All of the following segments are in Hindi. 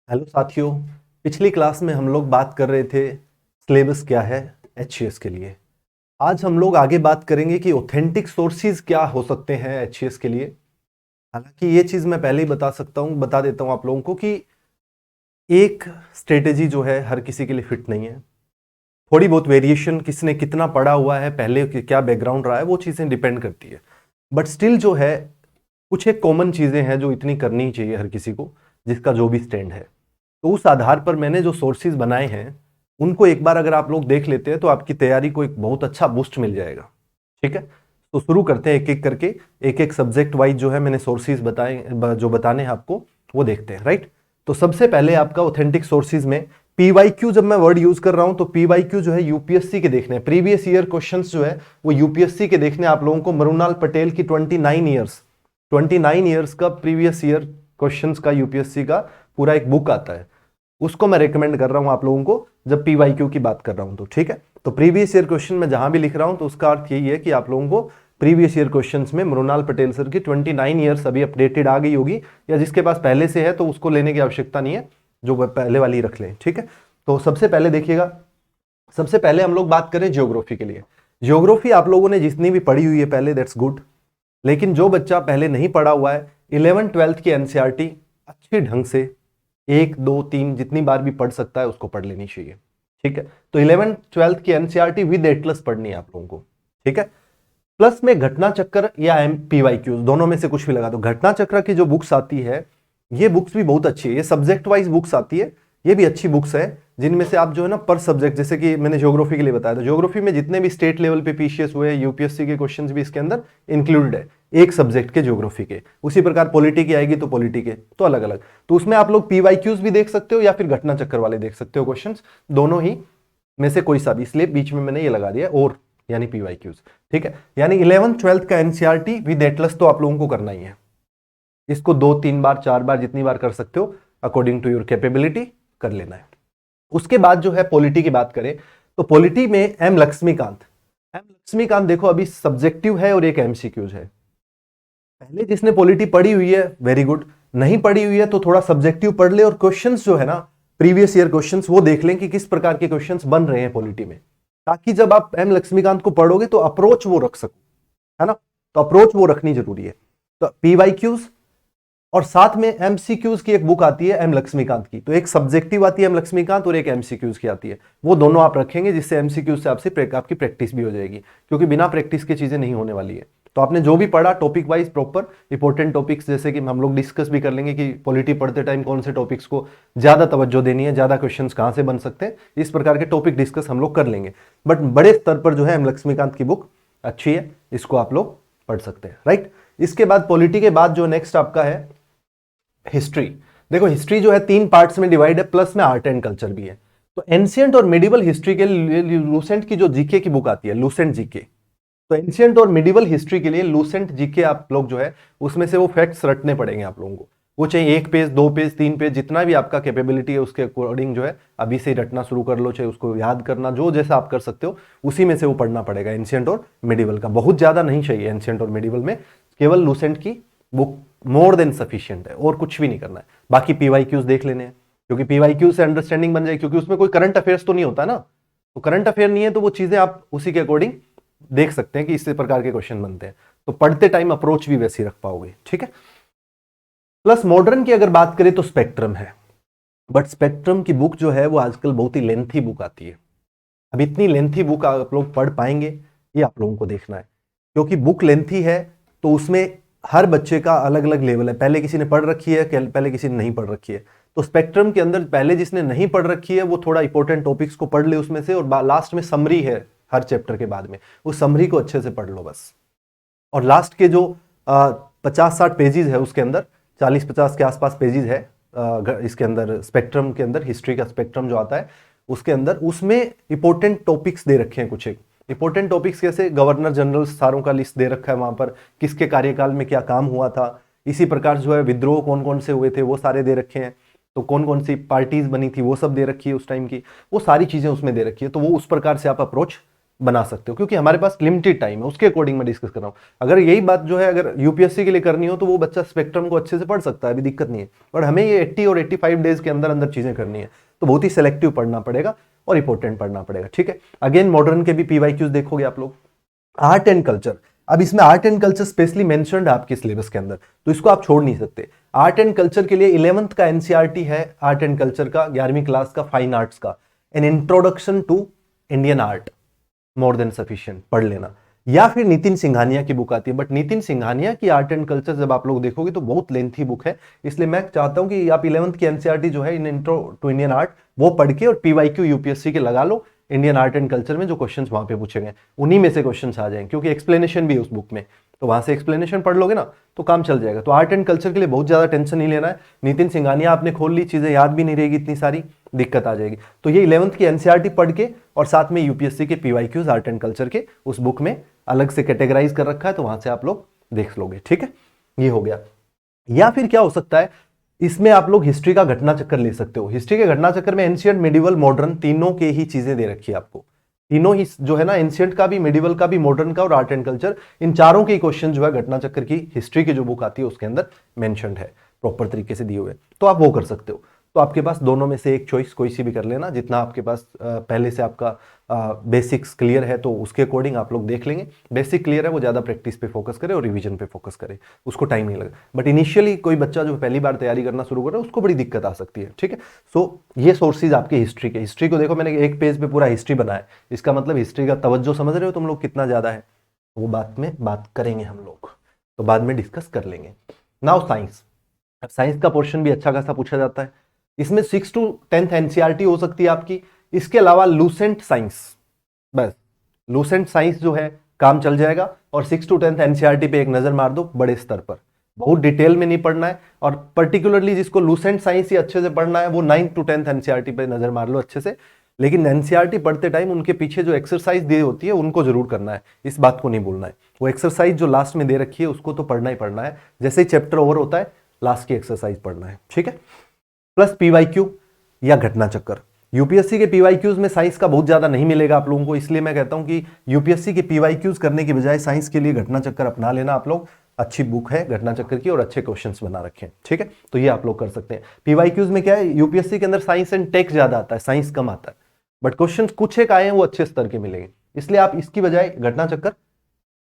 हेलो साथियों। पिछली क्लास में हम लोग बात कर रहे थे सिलेबस क्या है एचसीएस के लिए। आज हम लोग आगे बात करेंगे कि ऑथेंटिक सोर्सेज क्या हो सकते हैं एचसीएस के लिए। हालांकि ये चीज़ मैं पहले ही बता देता हूँ आप लोगों को कि एक स्ट्रेटेजी जो है हर किसी के लिए फिट नहीं है। थोड़ी बहुत वेरिएशन, किसने कितना पढ़ा हुआ है, पहले क्या बैकग्राउंड रहा है, वो चीज़ें डिपेंड करती है। बट स्टिल जो है कुछ एक कॉमन चीज़ें हैं जो इतनी करनी ही चाहिए हर किसी को, जिसका जो भी स्टैंड है। तो उस आधार पर मैंने जो सोर्सेज बनाए हैं उनको एक बार अगर आप लोग देख लेते हैं तो आपकी तैयारी को एक बहुत अच्छा बूस्ट मिल जाएगा। ठीक है, तो शुरू करते हैं एक एक करके, एक एक सब्जेक्ट वाइज जो है मैंने सोर्सेज बताए, जो बताने हैं आपको वो देखते हैं। राइट, तो सबसे पहले आपका ऑथेंटिक सोर्सेज में पीवाईक्यू, जब मैं वर्ड यूज कर रहा हूं तो पीवाईक्यू जो है यूपीएससी के देखने, प्रीवियस ईयर क्वेश्चंस जो है वो यूपीएससी के देखने आप लोगों को। मृणाल पटेल की 29 ईयर्स का प्रीवियस ईयर क्वेश्चंस का यूपीएससी का पूरा एक बुक आता है, उसको मैं रेकमेंड कर रहा हूं आप लोगों को जब पीवाईक्यू की बात कर रहा हूं तो। ठीक है, तो प्रीवियस ईयर क्वेश्चन में जहां भी लिख रहा हूं तो उसका अर्थ यही है कि आप लोगों को प्रीवियस ईयर क्वेश्चंस में मृणाल पटेल सर की 29 ईयर्स अभी अपडेटेड आ गई होगी, या जिसके पास पहले से है तो उसको लेने की आवश्यकता नहीं है, जो पहले वाली रख लें। ठीक है, तो सबसे पहले देखिएगा, सबसे पहले हम लोग बात करें ज्योग्राफी के लिए। ज्योग्राफी आप लोगों ने जितनी भी पढ़ी हुई है पहले, दैट्स गुड। लेकिन जो बच्चा पहले नहीं पढ़ा हुआ है, 11th-12th की एनसीईआरटी अच्छी ढंग से 1 2 3 जितनी बार भी पढ़ सकता है उसको पढ़ लेनी चाहिए। ठीक है, तो 11th-12th की एनसीईआरटी विद एटलस पढ़नी है आप लोगों को। ठीक है, प्लस में घटना चक्र या पीवाईक्यूज दोनों में से कुछ भी लगा दो। घटना चक्र की जो बुक्स आती है ये बुक्स भी बहुत अच्छी है, ये सब्जेक्ट वाइज बुक्स आती है, ये भी अच्छी बुक्स है, जिनमें से आप जो है ना पर सब्जेक्ट, जैसे कि मैंने ज्योग्राफी के लिए बताया था, ज्योग्राफी में जितने भी स्टेट लेवल पे पीसीएस हुए, यूपीएससी के क्वेश्चंस भी इसके अंदर इंक्लूडेड है, एक सब्जेक्ट के ज्योग्राफी के। उसी प्रकार पॉलिटी की आएगी तो पॉलिटी के, तो अलग अलग। तो उसमें आप लोग पीवाईक्यूज भी देख सकते हो या फिर घटना चक्कर वाले देख सकते हो क्वेश्चन, दोनों ही में से कोई सा भी, इसलिए बीच में मैंने ये लगा दिया और, यानी पीवाईक्यूज। ठीक है, यानी 11th-12th का एनसीईआरटी विद एटलस तो आप लोगों को करना ही है। इसको 2 3 बार 4 बार जितनी बार कर सकते हो अकॉर्डिंग टू योर कैपेबिलिटी कर लेना है। उसके बाद जो है पॉलिटी की बात करें तो पॉलिटी में एम लक्ष्मीकांत देखो अभी सब्जेक्टिव है और एक एमसीक्यूज है। पहले जिसने पॉलिटी पढ़ी हुई है वेरी गुड, नहीं पढ़ी हुई है तो थोड़ा सब्जेक्टिव पढ़ ले, और क्वेश्चंस जो है ना प्रीवियस ईयर क्वेश्चंस वो देख लें कि किस प्रकार के क्वेश्चंस बन रहे हैं पॉलिटी में, ताकि जब आप एम लक्ष्मीकांत को पढ़ोगे तो अप्रोच वो रख सको, है ना। तो अप्रोच वो रखनी जरूरी है। तो पीवाईक्यूज और साथ में एमसीक्यूज की एक बुक आती है एम लक्ष्मीकांत की, तो एक सब्जेक्टिव आती है एम लक्ष्मीकांत और एक एमसीक्यूज की आती है, वो दोनों आप रखेंगे, जिससे एमसीक्यूज से आपकी प्रैक्टिस भी हो जाएगी, क्योंकि बिना प्रैक्टिस के चीजें नहीं होने वाली है। तो आपने जो भी पढ़ा topic wise proper important topics, जैसे कि हम लोग डिस्कस भी कर लेंगे कि पॉलिटी पढ़ते टाइम कौन से टॉपिक्स को ज्यादा तवज्जो देनी है, ज्यादा क्वेश्चंस कहां से बन सकते हैं, इस प्रकार के टॉपिक डिस्कस हम लोग कर लेंगे। बट बड़े स्तर पर जो है एम लक्ष्मीकांत की बुक अच्छी है, इसको आप लोग पढ़ सकते हैं। राइट, इसके बाद पॉलिटी के बाद जो नेक्स्ट आपका है हिस्ट्री। देखो हिस्ट्री जो है 3 पार्ट्स में डिवाइड है, प्लस में आर्ट एंड कल्चर भी है। तो एंशियंट और मिडिवल हिस्ट्री के लिए लूसेंट की जो जीके की बुक आती है, लूसेंट जीके, तो एंशियंट और मिडिवल हिस्ट्री के लिए लूसेंट जीके आप लोग जो है उसमें से वो फैक्ट्स रटने पड़ेंगे आप लोगों को। वो चाहे 1 पेज 2 पेज 3 पेज जितना भी आपका कैपेबिलिटी है उसके अकॉर्डिंग जो है अभी से ही रटना शुरू कर लो, चाहे उसको याद करना जो जैसा आप कर सकते हो उसी में से वो पढ़ना पड़ेगा। एंशियंट और मिडिवल का बहुत ज्यादा नहीं चाहिए, एंशियंट और मिडिवल में केवल लूसेंट की बुक मोर देन सफिशिएंट है, और कुछ भी नहीं करना है। बाकी पीवाईक्यूज देख लेने हैं, क्योंकि पीवाईक्यू से अंडरस्टैंडिंग बन जाए, क्योंकि उसमें कोई करंट अफेयर्स तो नहीं होता ना, तो करंट अफेयर नहीं है तो वो चीजें आप उसी के अकॉर्डिंग देख सकते हैं कि इस प्रकार के क्वेश्चन बनते हैं, तो पढ़ते टाइम अप्रोच भी वैसी रख पाओगे। ठीक है, प्लस मॉडर्न की अगर बात करें तो स्पेक्ट्रम है, बट स्पेक्ट्रम की बुक जो है वो आजकल बहुत ही लेंथी बुक आती है। अब इतनी लेंथी बुक आप लोग पढ़ पाएंगे ये आप लोगों को देखना है, क्योंकि बुक लेंथी है तो उसमें हर बच्चे का अलग अलग लेवल है, पहले किसी ने पढ़ रखी है, पहले किसी ने नहीं पढ़ रखी है। तो स्पेक्ट्रम के अंदर पहले जिसने नहीं पढ़ रखी है वो थोड़ा इंपॉर्टेंट टॉपिक्स को पढ़ ले उसमें से, और लास्ट में समरी है हर चैप्टर के बाद में, उस समरी को अच्छे से पढ़ लो बस। और लास्ट के जो 50-60 पेजेस है उसके अंदर, 40-50 के आसपास पेजेस है इसके अंदर, स्पेक्ट्रम के अंदर हिस्ट्री का स्पेक्ट्रम जो आता है उसके अंदर, उसमें इंपॉर्टेंट टॉपिक्स दे रखे हैं। कुछ एक इंपॉर्टेंट टॉपिक्स कैसे, गवर्नर जनरल सारों का लिस्ट दे रखा है वहां पर, किसके कार्यकाल में क्या काम हुआ था, इसी प्रकार जो है विद्रोह कौन कौन से हुए थे वो सारे दे रखे हैं, तो कौन कौन सी पार्टीज बनी थी वो सब दे रखी है उस टाइम की, वो सारी चीजें उसमें दे रखी है, तो वो उस प्रकार से आप अप्रोच बना सकते हो, क्योंकि हमारे पास लिमिटेड टाइम है, उसके अकॉर्डिंग मैं डिस्कस कर रहा हूँ। अगर यही बात जो है अगर यूपीएससी के लिए करनी हो तो वो बच्चा स्पेक्ट्रम को अच्छे से पढ़ सकता है, अभी दिक्कत नहीं है। और हमें ये 80 और 85 डेज के अंदर अंदर चीजें करनी है, तो बहुत ही सेलेक्टिव पढ़ना पड़ेगा और इंपॉर्टेंट पढ़ना पड़ेगा, ठीक है। अगेन मॉडर्न के भी पीवाईक्यूज देखोगे आप लोग। आर्ट एंड कल्चर, अब इसमें art and culture specially mentioned है आपके सिलेबस के अंदर, तो इसको आप छोड़ नहीं सकते। आर्ट एंड कल्चर के लिए 11th का एनसीईआरटी है आर्ट एंड कल्चर का, 11वीं क्लास का फाइन आर्ट्स का, an introduction to Indian art, more than sufficient, पढ़ लेना। या फिर नितिन सिंघानिया की बुक आती है, बट नितिन सिंघानिया की आर्ट एंड कल्चर जब आप लोग देखोगे तो बहुत लेंथी बुक है, इसलिए मैं चाहता हूं कि आप 11th की एनसीईआरटी जो है an intro to Indian art वो पढ़ के और पीवाईक्यू यूपीएससी के लगा लो। इंडियन आर्ट एंड कल्चर में जो क्वेश्चंस वहां पे पूछे गए उन्हीं में से क्वेश्चंस आ जाएंगे, क्योंकि एक्सप्लेनेशन भी है उस बुक में, तो वहां से एक्सप्लेनेशन पढ़ लोगे ना तो काम चल जाएगा। तो आर्ट एंड कल्चर के लिए बहुत ज्यादा टेंशन नहीं लेना है। नितिन सिंघानिया आपने खोल ली, चीजें याद भी नहीं रहेगी, इतनी सारी दिक्कत आ जाएगी। तो ये 11th की एनसीईआरटी पढ़ के और साथ में यूपीएससी के पीवाईक्यूज आर्ट एंड कल्चर के उस बुक में अलग से कैटेगराइज कर रखा है, तो वहां से आप लोग देख लोगे, ठीक है। ये हो गया। या फिर क्या हो सकता है, इसमें आप लोग हिस्ट्री का घटना चक्कर ले सकते हो। हिस्ट्री के घटना चक्कर में एंशियंट, मिडिवल, मॉडर्न तीनों के ही चीजें दे रखी है आपको, तीनों ही जो है ना, एंशियंट का भी, मिडिवल का भी, मॉडर्न का और आर्ट एंड कल्चर, इन चारों के क्वेश्चन जो है घटना चक्कर की हिस्ट्री की जो बुक आती है उसके अंदर मेंशन्ड है, प्रॉपर तरीके से दिए हुए, तो आप वो कर सकते हो। तो आपके पास दोनों में से एक चॉइस कोई सी भी कर लेना, जितना आपके पास पहले से आपका बेसिक्स क्लियर है तो उसके अकॉर्डिंग आप लोग देख लेंगे। बेसिक क्लियर है वो ज़्यादा प्रैक्टिस पे फोकस करे और रिवीजन पे फोकस करे, उसको टाइम नहीं लगे। बट इनिशियली कोई बच्चा जो पहली बार तैयारी करना शुरू कर रहा है उसको बड़ी दिक्कत आ सकती है, ठीक है। सो ये सोर्सेज आपके हिस्ट्री के, हिस्ट्री को देखो मैंने एक पेज पे पूरा हिस्ट्री बनाया, इसका मतलब हिस्ट्री का तवज्जो समझ रहे हो तुम लोग कितना ज़्यादा है, वो बात में बात करेंगे हम लोग, तो बाद में डिस्कस कर लेंगे। नाउ साइंस, अब साइंस का पोर्शन भी अच्छा खासा पूछा जाता है, इसमें 6 to 10th एनसीईआरटी हो सकती है आपकी। इसके अलावा लूसेंट साइंस, बस लूसेंट साइंस जो है काम चल जाएगा, और 6 to 10th एनसीईआरटी पे एक नजर मार दो बड़े स्तर पर, बहुत डिटेल में नहीं पढ़ना है। और पर्टिकुलरली जिसको लूसेंट साइंस ही अच्छे से पढ़ना है वो 9th to 10th एनसीईआरटी पे नजर मार लो अच्छे से। लेकिन एनसीईआरटी पढ़ते टाइम उनके पीछे जो एक्सरसाइज दी होती है उनको जरूर करना है, इस बात को नहीं भूलना है। वो एक्सरसाइज जो लास्ट में दे रखी है उसको तो पढ़ना ही पढ़ना है, जैसे ही चैप्टर ओवर होता है लास्ट की एक्सरसाइज पढ़ना है, ठीक है। प्लस पीवाईक्यू या घटना चक्कर, यूपीएससी के पीवाईक्यूज में साइंस का बहुत ज्यादा नहीं मिलेगा आप लोगों को, इसलिए मैं कहता हूं कि यूपीएससी के पीवाईक्यूज करने की बजाय साइंस के लिए घटना चक्कर अपना लेना आप लोग। अच्छी बुक है घटना चक्कर की और अच्छे क्वेश्चंस बना रखे हैं, ठीक है। तो ये आप लोग कर सकते हैं। पीवाईक्यूज में क्या है, यूपीएससी के अंदर साइंस एंड टेक ज्यादा आता है, साइंस कम आता है, बट क्वेश्चन कुछ एक आए हैं वो अच्छे स्तर के मिलेंगे, इसलिए आप इसकी बजाय घटना चक्कर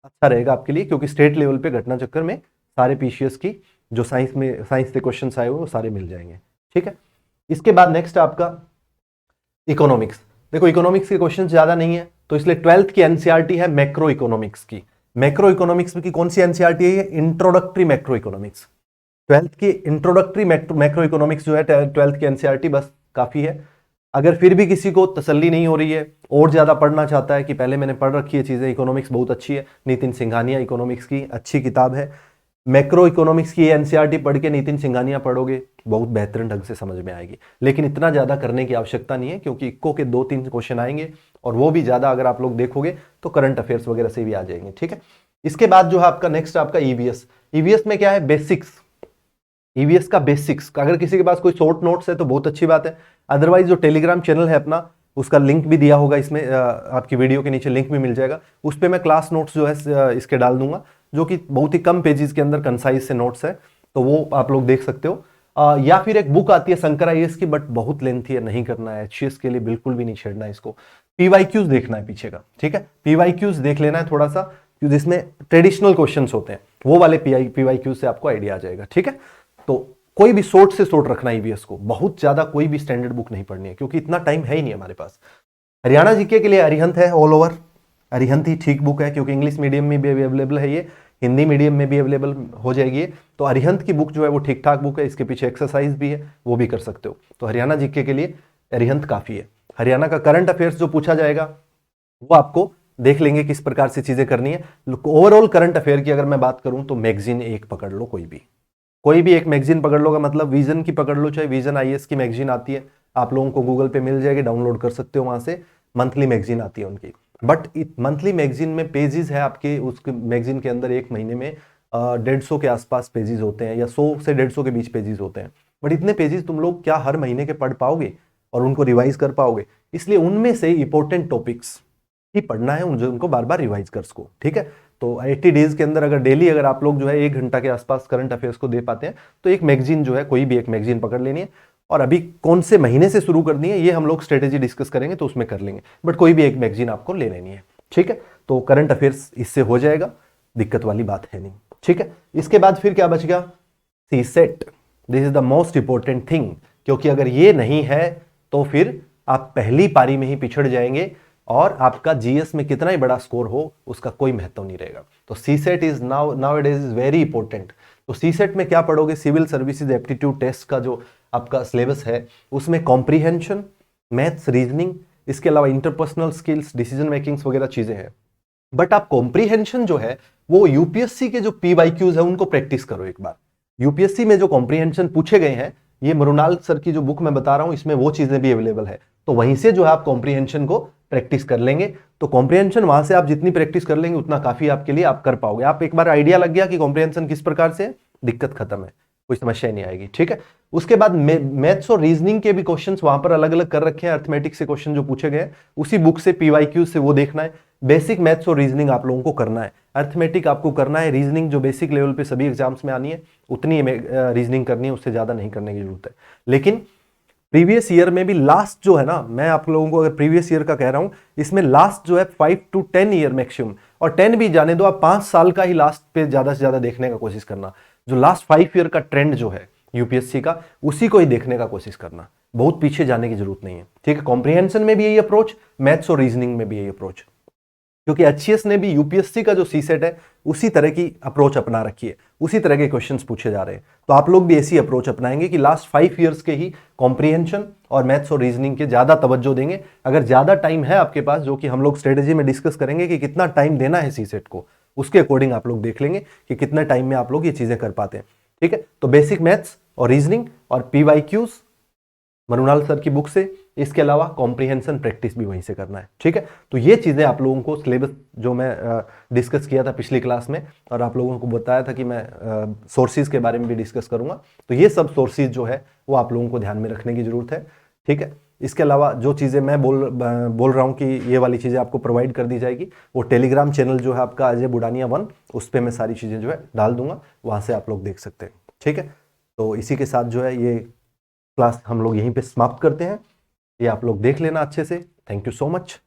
अच्छा रहेगा आपके लिए, क्योंकि स्टेट लेवल पे घटना चक्कर में सारे पीसीएस की जो साइंस में साइंस से क्वेश्चन आए हुए वो सारे मिल जाएंगे, ठीक है। इसके बाद नेक्स्ट आपका इकोनॉमिक्स, देखो इकोनॉमिक्स के क्वेश्चन ज्यादा नहीं है, तो इसलिए 12th की एनसीईआरटी है मैक्रो इकोनॉमिक्स की। मैक्रो इकोनॉमिक्स की कौन सी एनसीईआरटी है, इंट्रोडक्टरी मैक्रो इकोनॉमिक्स। 12th की इंट्रोडक्टरी मैक्रो इकोनॉमिक्स जो है 12th की एनसीईआरटी बस काफी है। अगर फिर भी किसी को तसल्ली नहीं हो रही है और ज्यादा पढ़ना चाहता है कि पहले मैंने पढ़ रखी है चीजें, इकोनॉमिक्स बहुत अच्छी है, नितिन सिंघानिया इकोनॉमिक्स की अच्छी किताब है। मैक्रो इकोनॉमिक्स की एनसीईआरटी पढ़ के नितिन सिंघानिया पढ़ोगे बहुत बेहतरीन ढंग से समझ में आएगी, लेकिन इतना ज्यादा करने की आवश्यकता नहीं है, क्योंकि इक्को के 2-3 क्वेश्चन आएंगे और वो भी ज्यादा अगर आप लोग देखोगे तो करंट अफेयर्स वगैरह से भी आ जाएंगे, ठीक है। इसके बाद जो है आपका नेक्स्ट आपका ईवीएस। ईवीएस में क्या है, बेसिक्स, ईवीएस का बेसिक्स। अगर किसी के पास कोई शॉर्ट नोट्स है तो बहुत अच्छी बात है, अदरवाइज जो टेलीग्राम चैनल है अपना उसका लिंक भी दिया होगा इसमें, आपकी वीडियो के नीचे लिंक भी मिल जाएगा, उस पर मैं क्लास नोट्स जो है इसके डाल दूंगा, जो कि बहुत ही कम पेजेस के अंदर कंसाइज से नोट्स है, तो वो आप लोग देख सकते हो। या फिर एक बुक आती है शंकर आईएएस की, बट बहुत लेंथी है, नहीं करना है, एचसीएस के लिए बिल्कुल भी नहीं छेड़ना है इसको। पीवाईक्यूज देखना है पीछे का, ठीक है, पीवाईक्यूज देख लेना है थोड़ा सा, जिसमें ट्रेडिशनल क्वेश्चंस होते हैं, वो वाले पीवाईक्यूज से आपको आइडिया आ जाएगा, ठीक है। तो कोई भी शॉर्ट से शॉर्ट रखना ईवीएस को, बहुत ज्यादा कोई भी स्टैंडर्ड बुक नहीं पढ़नी है, क्योंकि इतना टाइम है ही नहीं हमारे पास। हरियाणा जीके के लिए अरिहंत है ऑल ओवर, अरिहंत ही ठीक बुक है, क्योंकि इंग्लिश मीडियम में भी अवेलेबल है ये, हिंदी मीडियम में भी अवेलेबल हो जाएगी, तो अरिहंत की बुक जो है वो ठीक ठाक बुक है, इसके पीछे एक्सरसाइज भी है, वो भी कर सकते हो। तो हरियाणा जीके के लिए अरिहंत काफी है। हरियाणा का करंट अफेयर्स जो पूछा जाएगा वो आपको देख लेंगे किस प्रकार से चीजें करनी है। ओवरऑल करंट अफेयर की अगर मैं बात करूं तो मैगजीन एक पकड़ लो, कोई भी एक मैगजीन पकड़ लो, मतलब विजन की पकड़ लो, चाहे विजन आईएएस की मैगजीन आती है, आप लोगों को गूगल पे मिल जाएगी, डाउनलोड कर सकते हो वहां से, मंथली मैगजीन आती है उनकी। बट मंथली मैगजीन में पेजेस है आपके, उसके मैगजीन के अंदर एक महीने में 150 के आसपास पेजेस होते हैं, या 100 से 150 के बीच पेजेस होते हैं। बट इतने पेजेस तुम लोग क्या हर महीने के पढ़ पाओगे और उनको रिवाइज कर पाओगे, इसलिए उनमें से इंपॉर्टेंट टॉपिक्स ही पढ़ना है, उनको बार बार रिवाइज कर सको। ठीक है, तो 80 डेज के अंदर अगर डेली अगर आप लोग जो है 1 घंटा के आसपास करंट अफेयर्स को दे पाते हैं तो एक मैगजीन जो है, कोई भी एक मैगजीन पकड़ लेनी है। और अभी कौन से महीने से शुरू करनी है ये हम लोग स्ट्रेटेजी डिस्कस करेंगे तो उसमें कर लेंगे, बट कोई भी एक मैगजीन आपको ले लेनी है। ठीक है, तो करंट अफेयर्स इससे हो जाएगा, दिक्कत वाली बात है नहीं। ठीक है, इसके बाद फिर क्या बच गया? C set. This is the most important thing, क्योंकि अगर ये नहीं है तो फिर आप पहली पारी में ही पिछड़ जाएंगे और आपका जीएस में कितना ही बड़ा स्कोर हो उसका कोई महत्व नहीं रहेगा। तो C set is now it is very important. तो सी सेट में क्या पढ़ोगे? सिविल सर्विसेज एप्टीट्यूड टेस्ट का जो आपका सिलेबस है उसमें कॉम्प्रीहेंशन, मैथ्स, रीजनिंग, इसके अलावा इंटरपर्सनल स्किल्स, डिसीजन मेकिंग्स वगैरह चीजें हैं। बट आप कॉम्प्रीहेंशन जो है वो यूपीएससी के जो पीवाईक्यूज है उनको प्रैक्टिस करो एक बार। यूपीएससी में जो कॉम्प्रीहेंशन पूछे गए हैं, ये मृणाल सर की जो बुक मैं बता रहा हूं इसमें वो चीजें भी अवेलेबल है, तो वहीं से जो है आप कॉम्प्रीहेंशन को प्रैक्टिस कर लेंगे। तो कॉम्प्रीहेंशन वहां से आप जितनी प्रैक्टिस कर लेंगे उतना काफी आपके लिए, आप कर पाओगे। आप एक बार आइडिया लग गया कि कॉम्प्रीहेंशन किस प्रकार से, दिक्कत खत्म है, कोई समस्या नहीं आएगी। ठीक है, उसके बाद मैथ्स और रीजनिंग के भी क्वेश्चंस वहां पर अलग अलग कर रखे हैं, अर्थमेटिक से क्वेश्चन जो पूछे गए हैं उसी बुक से पीवाईक्यू से वो देखना है। बेसिक मैथ्स और रीजनिंग आप लोगों को करना है, अर्थमेटिक आपको करना है, रीजनिंग जो बेसिक लेवल पे सभी एग्जाम्स में आनी है उतनी रीजनिंग करनी है, उससे ज्यादा नहीं करने की जरूरत है। लेकिन प्रीवियस ईयर में भी लास्ट जो है ना, मैं आप लोगों को अगर प्रीवियस ईयर का कह रहा हूं, इसमें लास्ट जो है 5 to 10 ईयर मैक्सिमम, और 10 भी जाने दो, आप 5 साल का ही लास्ट पे ज्यादा से ज्यादा देखने का कोशिश करना। जो लास्ट 5 ईयर का ट्रेंड जो है यूपीएससी का, उसी को ही देखने का कोशिश करना, बहुत पीछे जाने की जरूरत नहीं है। ठीक है, कॉम्प्रिहेंशन में भी यही अप्रोच, मैथ्स और रीजनिंग में भी यही अप्रोच, क्योंकि एचसीएस ने भी यूपीएससी का जो सीसेट है उसी तरह की अप्रोच अपना रखी है, उसी तरह के क्वेश्चंस पूछे जा रहे हैं। तो आप लोग भी ऐसी अप्रोच अपनाएंगे कि लास्ट 5 ईयर्स के ही कॉम्प्रिहेंशन और मैथ्स और रीजनिंग के ज्यादा तवज्जो देंगे। अगर ज्यादा टाइम है आपके पास, जो कि हम लोग स्ट्रेटेजी में डिस्कस करेंगे कि कितना टाइम देना है सीसेट को, उसके अकॉर्डिंग आप लोग देख लेंगे कि कितने टाइम में आप लोग ये चीजें कर पाते हैं। ठीक है, तो बेसिक मैथ्स और रीजनिंग और पीवाईक्यूज मरुणाल सर की बुक से, इसके अलावा कॉम्प्रिहेंशन प्रैक्टिस भी वहीं से करना है। ठीक है, तो ये चीजें आप लोगों को सिलेबस जो मैं डिस्कस किया था पिछली क्लास में, और आप लोगों को बताया था कि मैं सोर्सेज के बारे में भी डिस्कस करूंगा, तो ये सब सोर्सेज जो है वो आप लोगों को ध्यान में रखने की जरूरत है। ठीक है, इसके अलावा जो चीज़ें मैं बोल रहा हूँ कि ये वाली चीज़ें आपको प्रोवाइड कर दी जाएगी, वो टेलीग्राम चैनल जो है आपका अजय बुडानिया 1, उस पर मैं सारी चीज़ें जो है डाल दूंगा, वहाँ से आप लोग देख सकते हैं। ठीक है, तो इसी के साथ जो है ये क्लास हम लोग यहीं पे समाप्त करते हैं। ये आप लोग देख लेना अच्छे से। Thank you so much.